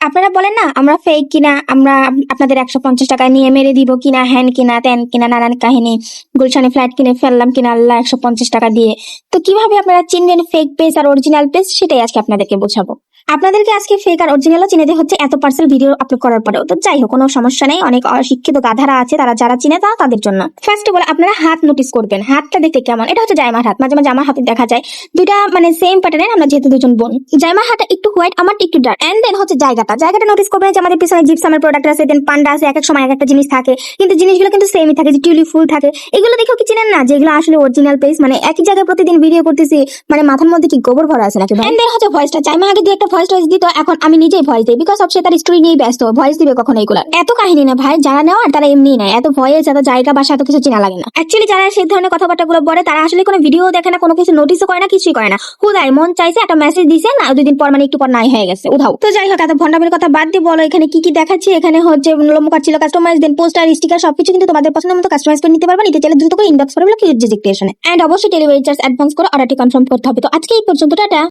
আপনারা বলেন না আমরা ফেক কিনা, আমরা আপনাদের 150 টাকা নিয়ে মেরে দিব কিনা, হ্যান কিনা ত্যান কিনা, নানান কাহিনী, গুলশানে ফ্ল্যাট কিনে ফেললাম কিনা আল্লাহ 150 টাকা দিয়ে। তো কিভাবে আপনারা চিনবেন ফেক পেজ আর অরিজিনাল পেজ, সেটাই আজকে আপনাদেরকে বোঝাবো। আপনাদেরকে আজকে ফেক আর অরিজিনালও চিনে হচ্ছে এত পার্সেল ভিডিও আপলোড করার পরেও। তো যাই হোক, কোনো সমস্যা নেই, অনেক অশিক্ষিত গাধারা আছে, তারা যারা চিনে তাদের জন্য। ফার্স্ট অফ অল আপনারা হাত নোটিস করবেন, হাতটা দেখতে কেমন। এটা হচ্ছে জাইমার হাত, মাঝে মাঝে আমার হাতে দেখা যায় দুইটা মানে সেম প্যাটার্নের, আমরা যেহেতু দুজন বোন। জাইমার হাতটা একটু হোয়াইট, আমারটা একটু ডার্ক। এন্ড দেন হচ্ছে জায়গাটা নোটিস করবেন যে আমাদের পিছনে জিপসামের প্রোডাক্ট আছে, দেন পান্ডা আছে, এক এক সময় এক একটা জিনিস থাকে, কিন্তু জিনিসগুলো কিন্তু সেমই থাকে, যে টিউলিপ ফুল থাকে। এগুলো দেখেও কি চিনেন না যেগুলো আসলে অরিজিনাল পেজ? মানে একই জায়গায় প্রতিদিন ভিডিও করতেছি, মানে মাথার মধ্যে কি গোবর ভরা আছে নাকি? এন্ড দেন হচ্ছে ভয়েসটা, জাইমা আগে দিয়ে একটা ভয়েস দিত, এখন আমি নিজেই ভয়েস দিই, বিকজ অফ সে তার স্টোরি নিয়ে ব্যস্ত, ভয়েস দিবে কখন? এইগুলা এত কাহিনী না ভাই, যারা নেওয়ার তারা এমনি নেয়, এত ভয়েস এত জায়গা বাসা এত কিছু চেনা লাগে না। অ্যাকচুয়ালি যারা সেই ধরনের কথাবার্তা গুলো বলে তারা আসলে কোনো ভিডিও দেখে না, কোনো কিছু নোটিসও করে না, কিছুই করে না। হুদাই মন চাইছে একটা মেসেজ দিছে না, 2 দিন পর মানে একটু পর নাই হয়ে গেছে উধাও। তো যাই হোক, এত ভন্ডামের কথা বাদ দিয়ে বলো এখানে কি কি দেখাচ্ছি। এখানে হচ্ছে লোমো কাটছিল কাস্টমাইজ, দেন পোস্টার স্টিকার সবকিছু কিন্তু তোমাদের পছন্দ মতো কাস্টমাইজ করে নিতে পারবে। নিতে চাইলে দ্রুত করে ইনবক্স করে বলো কিউট জিজি ক্রিয়েশনে, এন্ড অবশ্যই ডেলিভারি চার্জ অ্যাডভান্স করে অর্ডারটি কনফার্ম করতে হবে। তো আজকে এই পর্যন্ত, টাটা।